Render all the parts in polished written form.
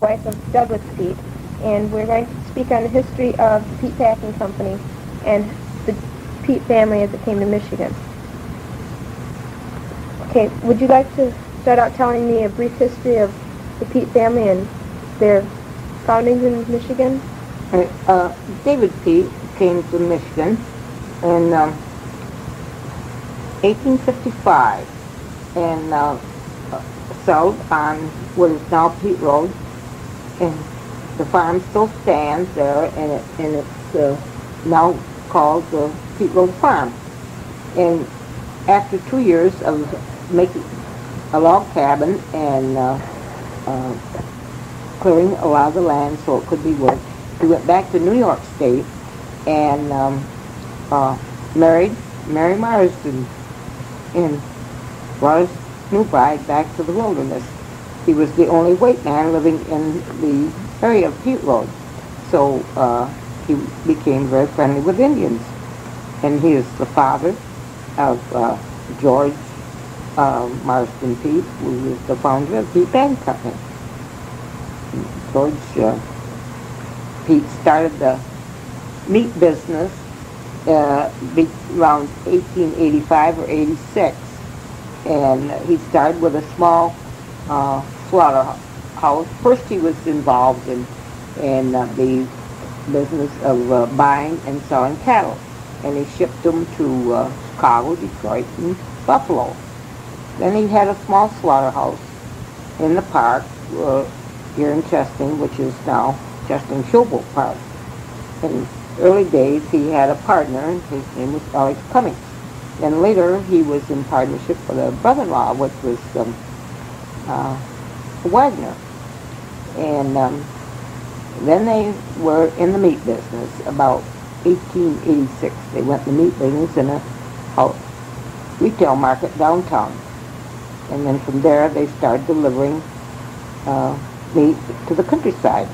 wife of Douglas Peet, and we're going to speak on the history of the Peet Packing Company and the Peet family as it came to Michigan. Okay, would you like to start out telling me a brief history of the Peet family and their foundings in Michigan? David Peet came to Michigan in 1855 and settled on what is now Peet Road. And the farm still stands there, and it's now called the Peet Road Farm. And after 2 years of making a log cabin and clearing a lot of the land so it could be worked, he went back to New York State and married Mary Marsden and brought his new bride back to the wilderness. He was the only white man living in the area of Peet Road, so he became very friendly with Indians. And he is the father of George Marsden Peet, who is the founder of Peet Packing Company. George Peet started the meat business around 1885 or 86, and he started with a small slaughterhouse. First, he was involved in the business of buying and selling cattle, and he shipped them to Chicago, Detroit, and Buffalo. Then he had a small slaughterhouse in the park here in Chesting, which is now Chesting Showboat Park. In early days, he had a partner, and his name was Alex Cummings. And later, he was in partnership with a brother-in-law, which was Wagner. And then they were in the meat business. About 1886, they went in the meat business in a retail market downtown. And then from there, they started delivering meat to the countryside.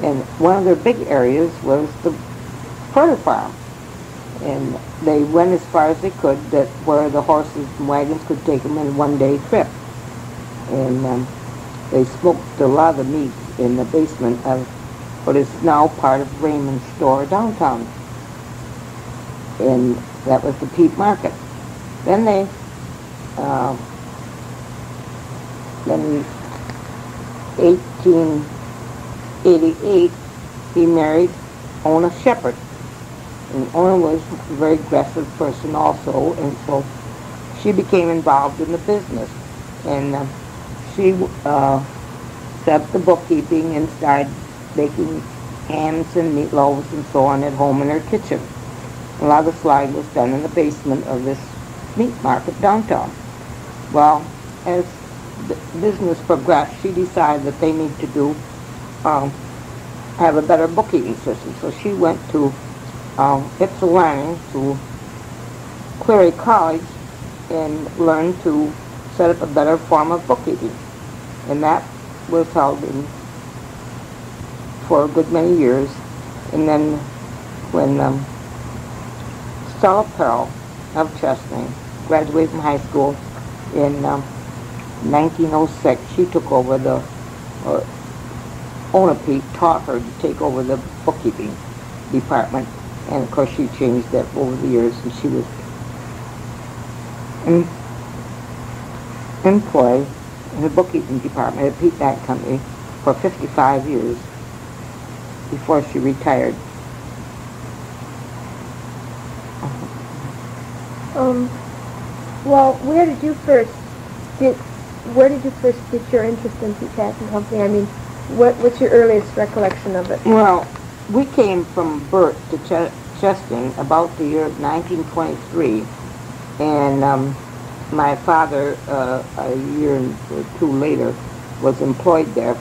And one of their big areas was the further farm. And they went as far as they could, that where the horses and wagons could take them in one-day trip. And they smoked a lot of the meat in the basement of what is now part of Raymond's store downtown. And that was the Peet Market. Then in 1888, he married Ona Shepherd. And Ona was a very aggressive person also, and so she became involved in the business. And she set up the bookkeeping and started baking hams and meatloaves and so on at home in her kitchen. A lot of the slide was done in the basement of this meat market downtown. Well, as the business progressed, she decided that they need to have a better bookkeeping system. So she went to Ypsilanti to Cleary College and learned to set up a better form of bookkeeping. And that was held for a good many years. And then when Stella Pearl of Chesting graduated from high school in 1906, she took over Ona Peet taught her to take over the bookkeeping department. And of course she changed that over the years, and she was employed in the bookkeeping department at Peet Packing Company for 55 years before she retired. Well, where did you first get your interest in Peet Packing Company? I mean, what's your earliest recollection of it? Well, we came from Burt to Chesting about the year 1923, and my father, a year or two later, was employed there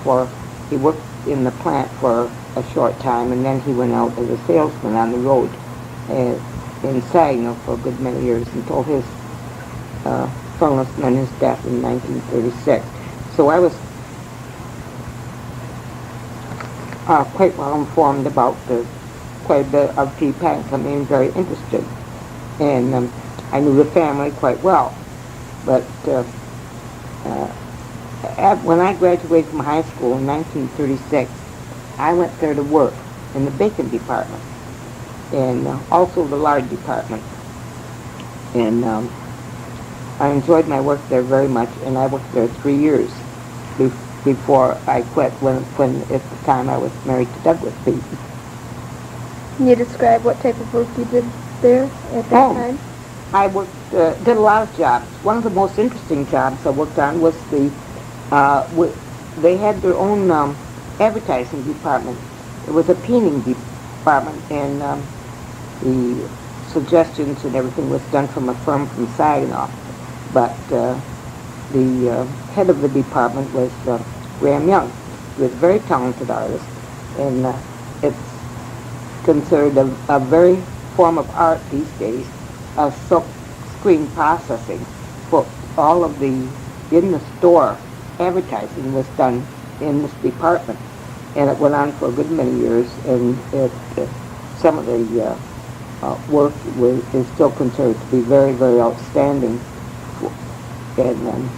he worked in the plant for a short time, and then he went out as a salesman on the road in Saginaw for a good many years until his illness and then his death in 1936. So I was quite well informed about quite a bit of Peet Packing Company and very interested. And I knew the family quite well. But When I graduated from high school in 1936, I went there to work in the bacon department and also the lard department. And I enjoyed my work there very much, and I worked there 3 years before I quit when at the time I was married to Douglas Peet. Can you describe what type of work you did there at that time? I worked, did a lot of jobs. One of the most interesting jobs I worked on was they had their own advertising department. It was a painting department, and the suggestions and everything was done from a firm from Saginaw. But the head of the department was Graham Young. He was a very talented artist, and it's considered a very form of art these days, of silk screen processing. For all of the in-the-store advertising was done in this department, and it went on for a good many years, and some of the work is still considered to be very, very outstanding. And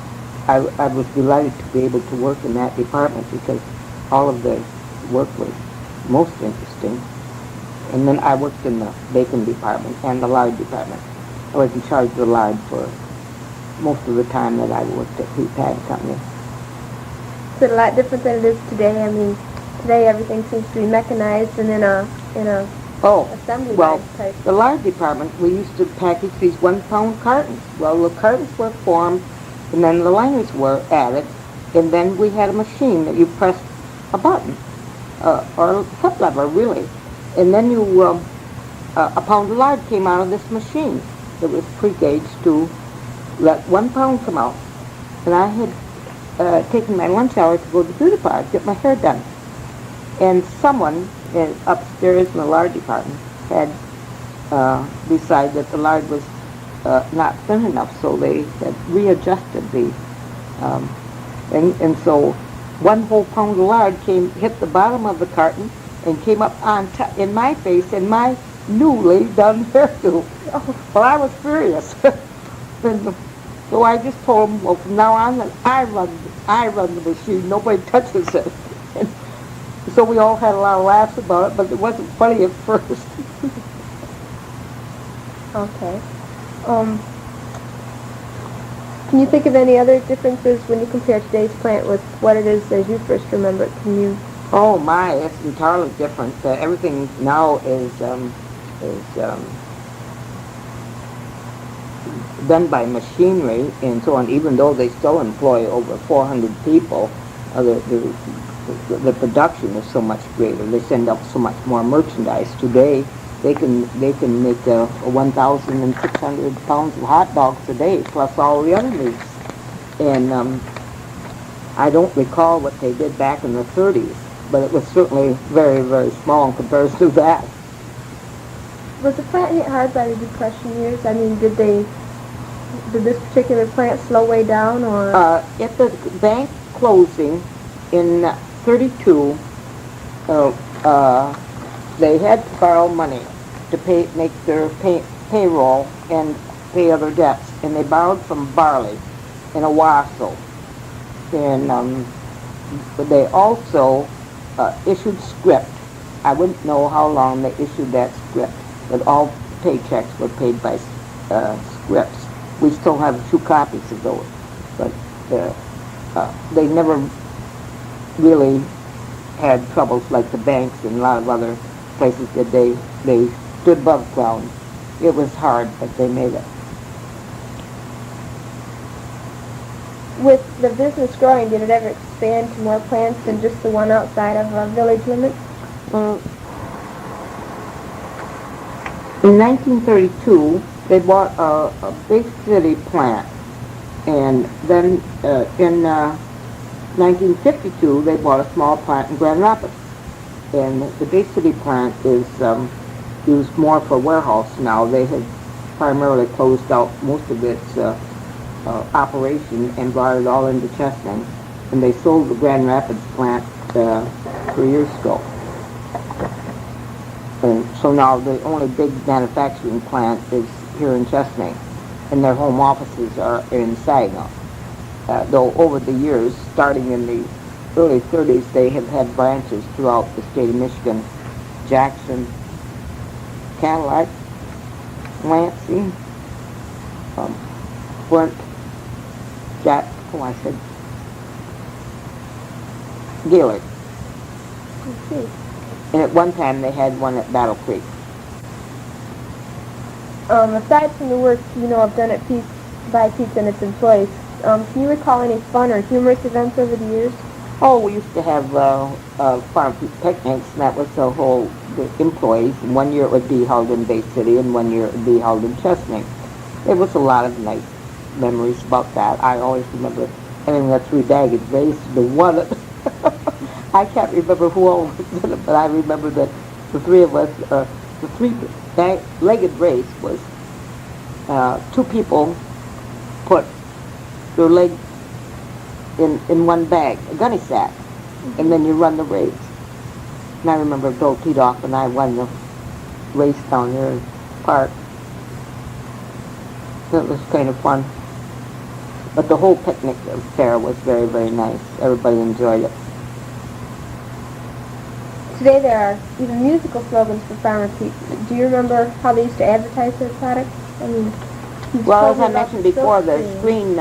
I was delighted to be able to work in that department because all of the work was most interesting. And then I worked in the bacon department and the lard department. I was in charge of the lard for most of the time that I worked at Peet Packing Company. Is it a lot different than it is today? I mean, today everything seems to be mechanized and in a assembly line type. The lard department, we used to package these 1-pound cartons. Well, the cartons were formed, and then the liners were added, and then we had a machine that you pressed a button, or a foot lever, really. And then a pound of lard came out of this machine that was pre-gauged to let 1 pound come out. And I had taken my lunch hour to go to the beauty parlor to get my hair done. And someone upstairs in the lard department had decided that the lard was not thin enough, so they had readjusted the thing. And so 1 whole pound of lard hit the bottom of the carton and came up on top in my face and my newly done hairdo. Well, I was furious. And so I just told him, well, from now on, I run the machine. Nobody touches it. And so we all had a lot of laughs about it, but it wasn't funny at first. Okay. Can you think of any other differences when you compare today's plant with what it is as you first remember it? Can you? Oh my, it's entirely different. Everything now is done by machinery and so on. Even though they still employ over 400 people, the production is so much greater. They send out so much more merchandise. Today, they can make 1,600 pounds of hot dogs a day, plus all the other meats. And I don't recall what they did back in the 30s, but it was certainly very, very small in comparison to that. Was the plant hit hard by the Depression years? I mean, did this particular plant slow way down, or? At the bank closing in 32, they had to borrow money to make their payroll and pay other debts, and they borrowed from Barley in Owasso. And they also issued script. I wouldn't know how long they issued that script, but all paychecks were paid by scripts. We still have a few copies of those, but they never really had troubles like the banks and a lot of other places that they stood above ground. It was hard, but they made it. With the business growing, did it ever expand to more plants than just the one outside of village limits? In 1932, they bought a big city plant, and then in 1952, they bought a small plant in Grand Rapids. And the big city plant is used more for warehouse now. They have primarily closed out most of its operation and brought it all into Chesaning. And they sold the Grand Rapids plant 3 years ago. And so now the only big manufacturing plant is here in Chesaning, and their home offices are in Saginaw. though over the years, starting in the early 30s, they have had branches throughout the state of Michigan. Jackson, Cadillac, Lansing, Flint, I said Gaylord. I see. And at one time they had one at Battle Creek. Aside from the work you know I've done at Peet by Peet and its employees, can you recall any fun or humorous events over the years? Oh, we used to have farm picnics, and that was the whole the employees. And one year it would be held in Bay City, and one year it would be held in Chesaning. There was a lot of nice memories about that. I always remember having a three-legged race. The one, I can't remember who all was in it, but I remember that the three of us, the three-legged race was two people put their leg in one bag, a gunny sack, and then you run the race. And I remember Bill Peet and I won the race down there in the park. It was kind of fun. But the whole picnic fair was very, very nice. Everybody enjoyed it. Today there are even musical slogans for Farmer Peet. Do you remember how they used to advertise their products? I mean, well, as I mentioned before, the screen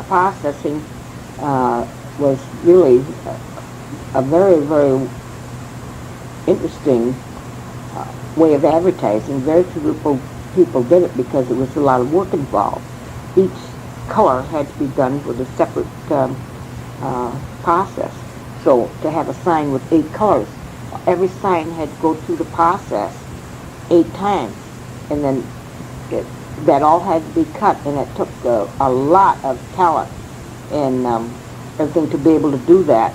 processing was really a very, very interesting way of advertising. Very few people did it because it was a lot of work involved. Each color had to be done with a separate process. So to have a sign with 8 colors, every sign had to go through the process 8 times, and then that all had to be cut, and it took a lot of talent and everything to be able to do that,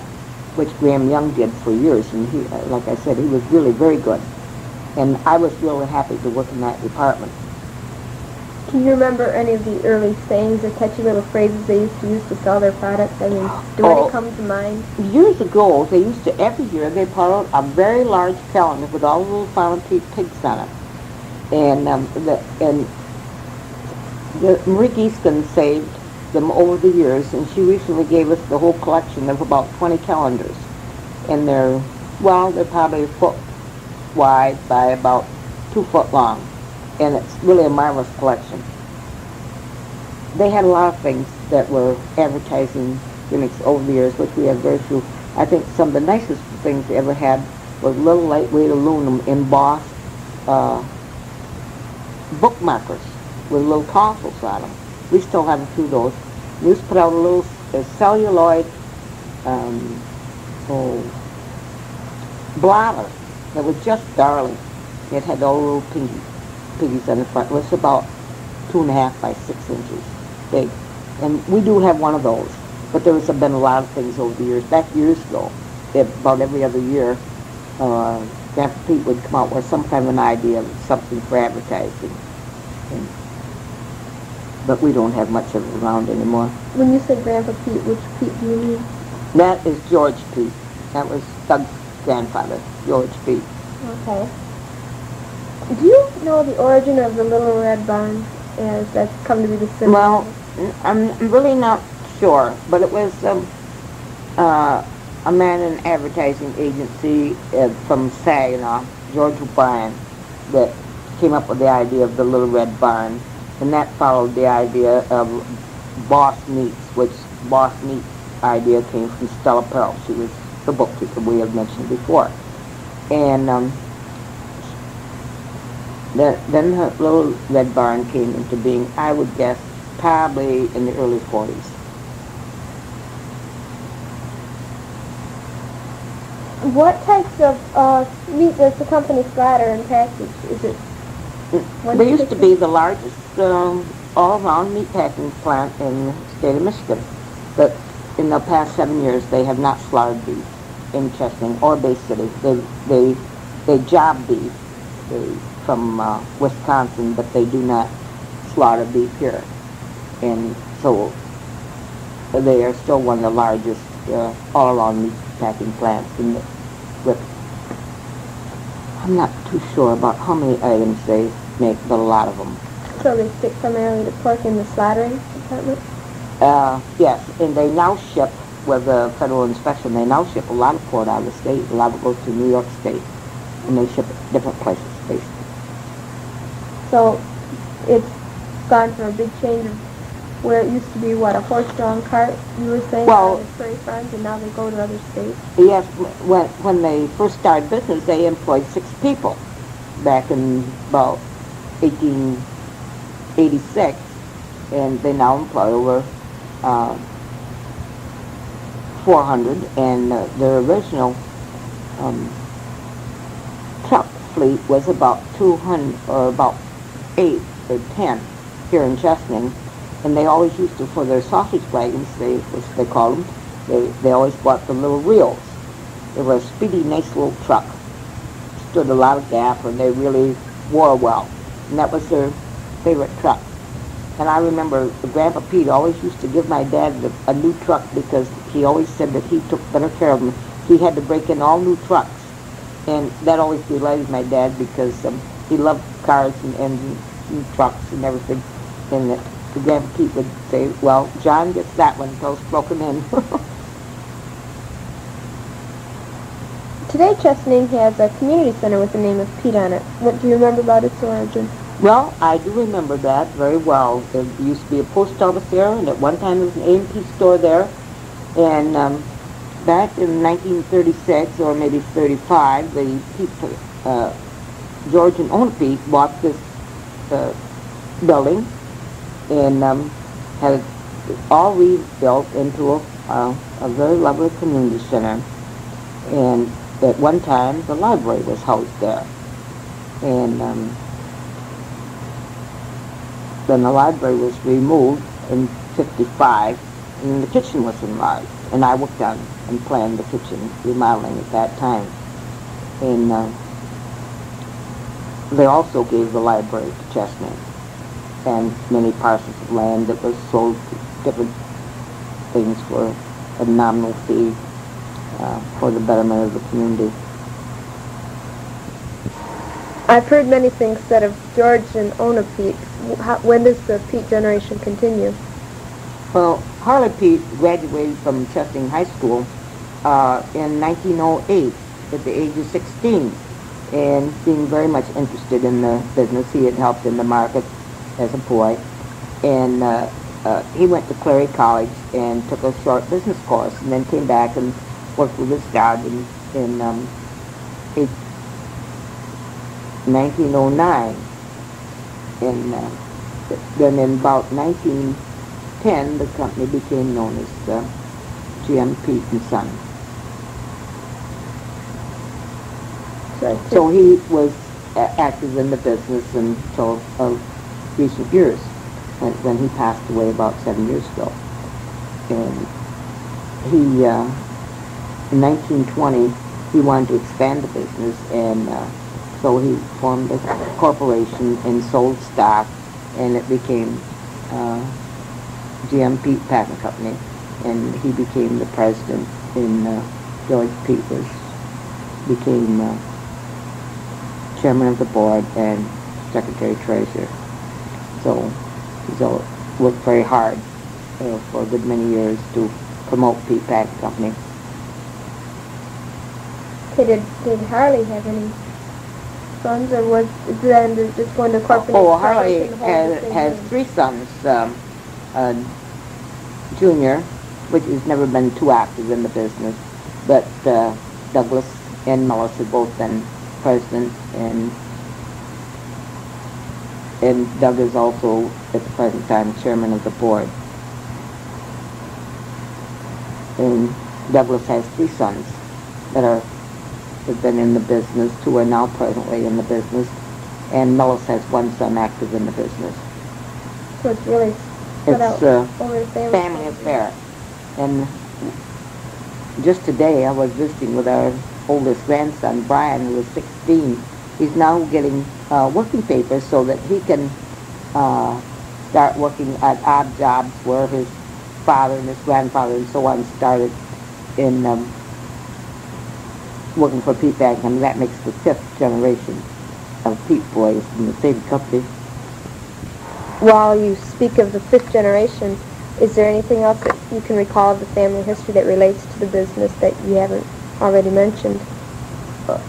which Graham Young did for years, and he, like I said, he was really very good, and I was really happy to work in that department. Can you remember any of the early sayings or catchy little phrases they used to use to sell their products? I mean, do any come to mind? Years ago, they used to, every year, they put out a very large calendar with all the little Farmer Peet pigs on it. And Marie Geeskin saved them over the years, and she recently gave us the whole collection of about 20 calendars. And they're probably a foot wide by about 2 foot long. And it's really a marvelous collection. They had a lot of things that were advertising gimmicks over the years, which we have very few. I think some of the nicest things they ever had was little lightweight aluminum embossed bookmarkers with little tonsils on them. We still have a few of those. We used to put out a little celluloid blotter that was just darling. It had all little piggies on the front. It was about 2.5 by 6 inches big. And we do have one of those. But there has been a lot of things over the years. Back years ago, about every other year, Grandpa Peet would come out with some kind of an idea of something for advertising. But we don't have much of it around anymore. When you say Grandpa Peet, which Peet do you mean? That is George Peet. That was Doug's grandfather, George Peet. Okay. Do you know the origin of the Little Red Barn, as that's come to be the symbol? Well, I'm really not sure, but it was a man in an advertising agency from Saginaw, George O'Brien, that came up with the idea of the Little Red Barn, and that followed the idea of Boss Meats, which Boss Meats idea came from Stella Pearl. She was the bookkeeper we had mentioned before. And then her Little Red Barn came into being, I would guess, probably in the early 40s. What types of meat does the company splatter and package? Is it They used to be the largest all-around meat packing plant in the state of Michigan. But in the past 7 years, they have not slaughtered beef in Chesaning or Bay City. They job beef from Wisconsin, but they do not slaughter beef here. And so they are still one of the largest all-around meat packing plants in the I'm not too sure about how many items they make, but a lot of them. So they stick primarily to pork in the slaughtering department? Yes, and they now ship, with the federal inspection, they now ship a lot of pork out of the state. A lot of it goes to New York State, and they ship it different places, basically. So it's gone from a big change of where it used to be, what, a horse-drawn cart, you were saying, Well, out of the prairie farms, and now they go to other states? Yes, when they first started business, they employed 6 people back in about 1886, and they now employ over 400, and their original truck fleet was about 200, or about 8 or 10 here in Chesaning, and they always used to, for their sausage wagons, which they called them, they always bought the little reels. They were a speedy, nice little truck. Stood a lot of gap, and they really wore well. And that was their favorite truck. And I remember Grandpa Pete always used to give my dad a new truck because he always said that he took better care of him. He had to break in all new trucks. And that always delighted my dad because he loved cars and engines and trucks and everything. And that Grandpa Pete would say, well, John gets that one until it's broken in. Today, Chesaning has a community center with the name of Peet on it. What do you remember about its origin? Well, I do remember that very well. There used to be a post office there, and at one time there was an A&P store there. And back in 1936, or maybe 35, the George and Ona Peet bought this building and had it all rebuilt into a very lovely community center. And at one time, the library was housed there. And then the library was removed in 55, and the kitchen was enlarged. And I worked on and planned the kitchen remodeling at that time. And they also gave the library to Chesaning and many parcels of land that was sold to different things for a nominal fee for the betterment of the community. I've heard many things said of George and Ona Peet. When does the Peet generation continue? Well, Harley Peet graduated from Chesaning High School in 1908 at the age of 16, and being very much interested in the business. He had helped in the market as a boy, and he went to Clary College and took a short business course, and then came back and worked with his dad in 1909, and then in about 1910 the company became known as GM Peet and Son. So he was active in the business until recent years, when he passed away about 7 years ago. And he, in 1920, he wanted to expand the business, and so he formed a corporation and sold stock, and it became GM Peet Packing Company, and he became the president, and George Peet became chairman of the board and secretary treasurer. So he's worked very hard for a good many years to promote Peet Packing Company. Okay, did Harley have any sons, or was it then just going to corporate? Oh, Harley has 3 sons. Junior, which has never been too active in the business, but Douglas and Melissa have both been president, and Doug is also at the present time chairman of the board. And Douglas has 3 sons that have been in the business, 2 are now presently in the business, and Melissa has 1 son active in the business. So it's really spread out over the family affair. And just today I was visiting with our oldest grandson, Brian, who is 16. He's now getting working papers so that he can start working at odd jobs where his father and his grandfather and so on started in working for Peet Packing, and that makes the 5th generation of Peet boys in the same company. While you speak of the 5th generation, Is there anything else that you can recall of the family history that relates to the business that you haven't already mentioned?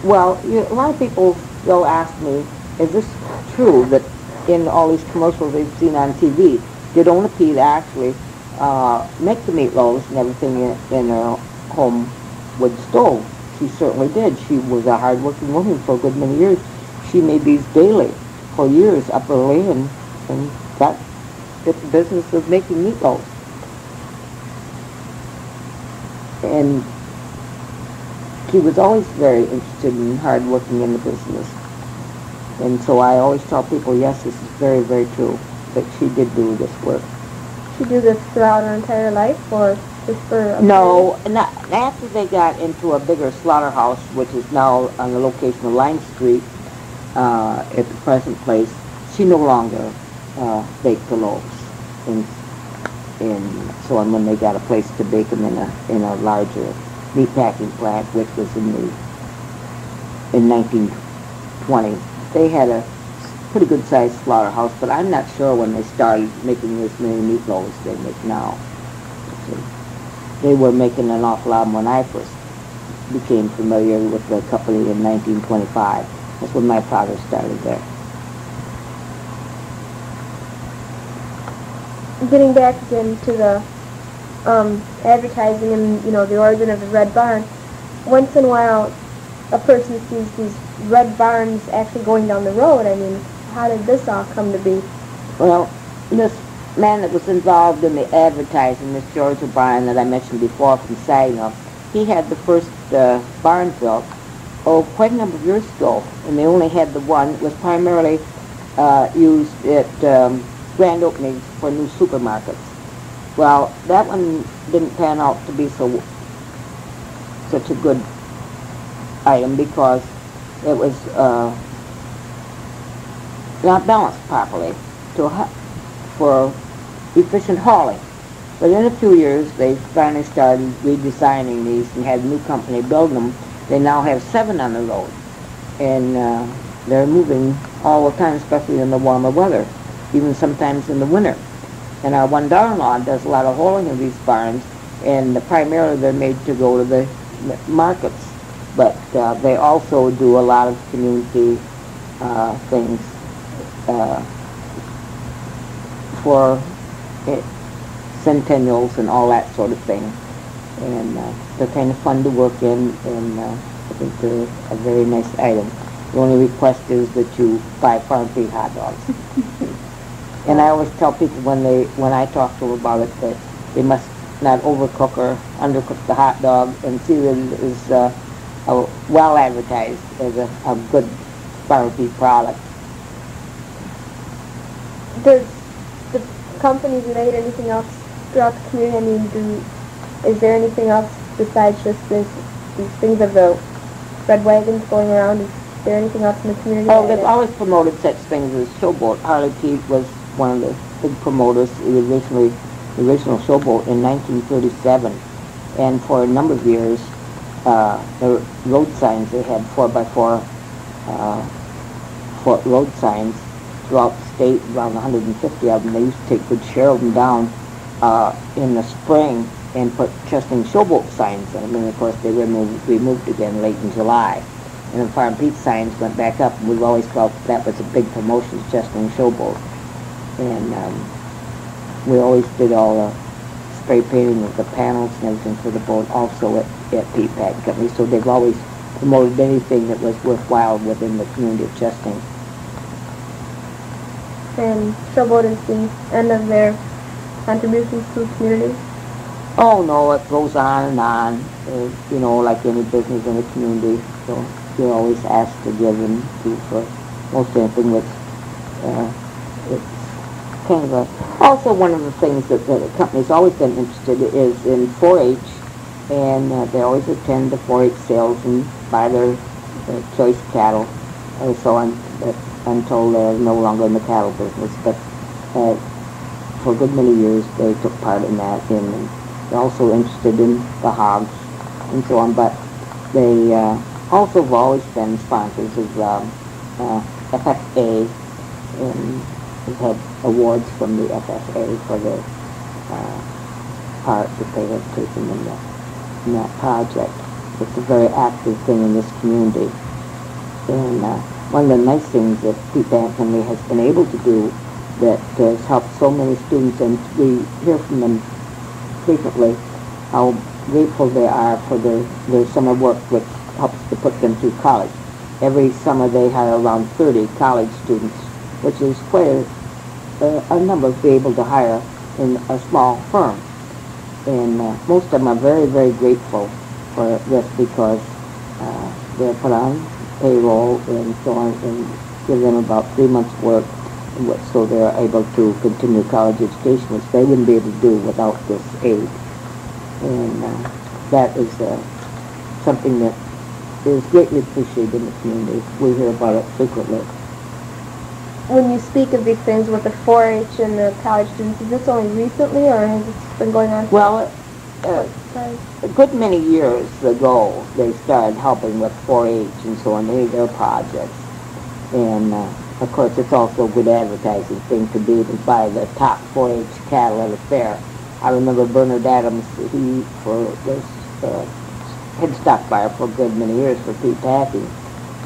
Well, a lot of people will ask me, is this true that in all these commercials they've seen on TV, did Ona Peet actually make the meatloaves and everything in her home with stove? She certainly did. She was a hard-working woman for a good many years. She made these daily for years up early and got the business of making meatloaves. And she was always very interested in hard working in the business. And so I always tell people, yes, this is very, very true, that she did do this work. She do this throughout her entire life, or just for a No, not, after they got into a bigger slaughterhouse, which is now on the location of Line Street, at the present place, she no longer baked the loaves. And so on, when they got a place to bake them in a larger meat packing plant, which was in 1920. They had a pretty good sized slaughterhouse, but I'm not sure when they started making as many meatloaves they make now. So they were making an awful lot when I first became familiar with the company in 1925. That's when my father started there. Getting back again to the advertising and, the origin of the Red Barn, once in a while a person sees these red barns actually going down the road. I mean, how did this all come to be? Well, this man that was involved in the advertising, this George O'Brien that I mentioned before from Saginaw, he had the first barn built, quite a number of years ago, and they only had the one. It was primarily used at grand openings for new supermarkets. Well, that one didn't pan out to be such a good item because it was not balanced properly for efficient hauling. But in a few years, they finally started redesigning these and had a new company build them. They now have 7 on the road, and they're moving all the time, especially in the warmer weather, even sometimes in the winter. And our one daughter-in-law does a lot of hauling in these barns, and primarily they're made to go to the markets. But they also do a lot of community things for centennials and all that sort of thing. And they're kind of fun to work in, and I think they're a very nice item. The only request is that you buy farm feed hot dogs. And I always tell people when I talk to them about it that they must not overcook or undercook the hot dog, and see that it is well advertised as a good farm feed product. Does the company relate anything else throughout the community? I mean, is there anything else besides just these things of the red wagons going around? Is there anything else in the community? Oh, they've always promoted such things as showboat. Harley Peet was one of the big promoters, the original showboat in 1937. And for a number of years, the road signs, they had 4x4 road signs throughout the state, around 150 of them. They used to take good share of them down in the spring and put Chesting showboat signs on them. And of course, they removed again late in July. And the Farm Peet signs went back up, and we've always felt that was a big promotion, Chesting showboat. And we always did all the spray painting of the panels and everything for the boat, also at Peet Packing Company. So they've always promoted anything that was worthwhile within the community of Chesting. And showboat is the end of their contributions to the community? Oh no, it goes on and on. Like any business in the community. So you're always asked to give and do for most anything it's kind of also one of the things that the company's always been interested is in 4-H, and they always attend the 4-H sales and buy their choice cattle and so on, until they're no longer in the cattle business. But for a good many years they took part in that, and they're also interested in the hogs and so on. But they also have always been sponsors of FFA, and we've had awards from the FFA for their part that they have taken in that project. It's a very active thing in this community. And one of the nice things that Peet Packing Company has been able to do that has helped so many students, and we hear from them frequently how grateful they are for their summer work, which helps to put them through college. Every summer they hire around 30 college students, which is quite a number to be able to hire in a small firm. And most of them are very, very grateful for this because they're put on payroll and so on, and give them about 3 months' work, so they're able to continue college education, which they wouldn't be able to do without this aid. And that is something that is greatly appreciated in the community. We hear about it frequently. When you speak of these things with the 4-H and the college students, is this only recently, or has this been going on? Well, a good many years ago, they started helping with 4-H and so on, their projects. And, of course, it's also a good advertising thing to be able to buy the top 4-H cattle at a fair. I remember Bernard Adams, he was head stock buyer for a good many years for Peet Packing.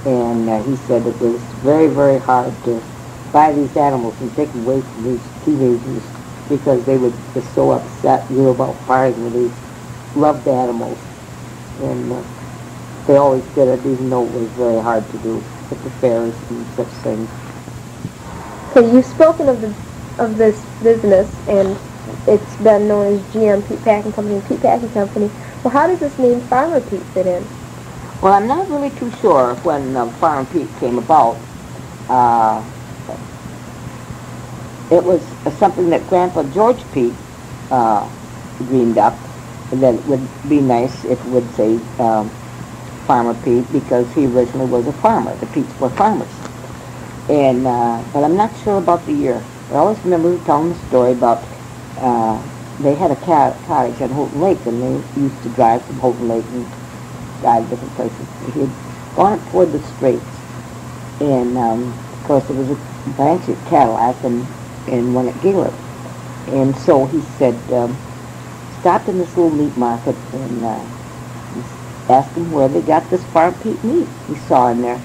And he said it was very, very hard to buy these animals and take them away from these teenagers because they would get so upset about parting with these loved animals. And they always did it, even though it was very hard to do at the fairs and such things. Okay, you've spoken of this business, and it's been known as GM Peet Packing Company and Peet Packing Company. Well, how does this name Farmer Peet fit in? Well, I'm not really too sure when Farm Peet came about. It was something that Grandpa George Peet dreamed up, and that it would be nice if it would say Farmer Peet, because he originally was a farmer. The Peets were farmers. And but I'm not sure about the year. I always remember telling the story about they had a cottage on Houghton Lake, and they used to drive from Houghton Lake and drive different places. He had gone up toward the Straits, and of course there was a branch at Cadillac and one at Gaylord. And so he said, stopped in this little meat market and asked them where they got this Farm Peet meat he saw in there.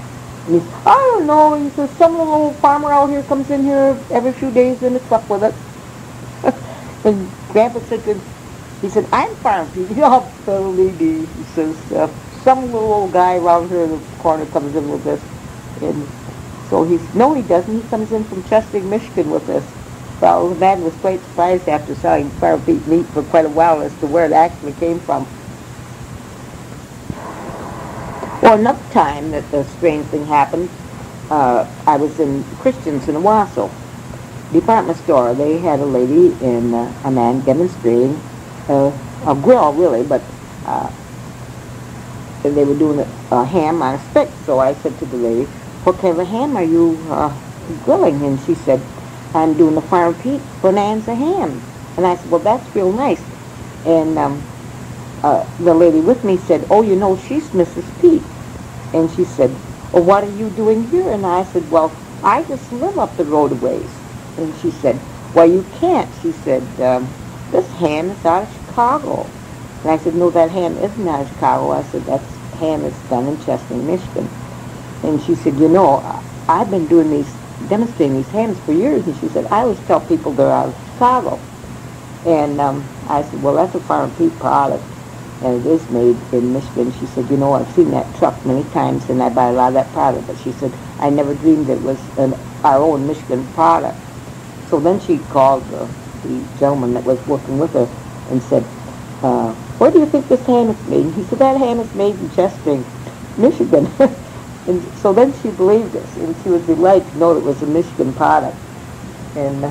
And he said, I don't know. He says, some little farmer out here comes in here every few days in a truck with it. And Grandpa said to him, he said, I'm Farm Peet. Oh, lady. He says, some little old guy around here in the corner comes in with this. And so he said, no, he doesn't. He comes in from Chester, Michigan with this. Well, the man was quite surprised after selling Farm Peet meat for quite a while as to where it actually came from. Well, another time that a strange thing happened, I was in Christians in Owasso department store. They had a lady and a man demonstrating a grill, really, but they were doing a ham on a stick. So I said to the lady, what kind of a ham are you grilling? And she said, I'm doing the Farm Peet Bonanza ham. And I said, well, that's real nice. And the lady with me said, oh, you know, she's Mrs. Peet. And she said, well, what are you doing here? And I said, well, I just live up the road a ways. And she said, well, you can't. She said, this ham is out of Chicago. And I said, no, that ham isn't out of Chicago. I said, that ham is done in Chester, Michigan. And she said, you know, I've been demonstrating these hams for years. And she said, I always tell people they're out of Chicago. And I said, well, that's a Farm Peet product, and it is made in Michigan. She said, you know, I've seen that truck many times, and I buy a lot of that product. But she said, I never dreamed it was our own Michigan product. So then she called the gentleman that was working with her and said, where do you think this ham is made? And he said, that ham is made in Chester, Michigan. And so then she believed us, and she was delighted to know it was a Michigan product. And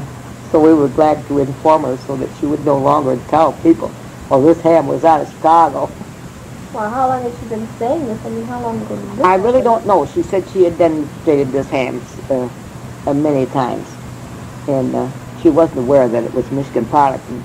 so we were glad to inform her so that she would no longer tell people, well, this ham was out of Chicago. Well, how long has she been saying this? I mean, how long ago did this I really happen? don't know. She said she had demonstrated this ham many times. And she wasn't aware that it was a Michigan product. And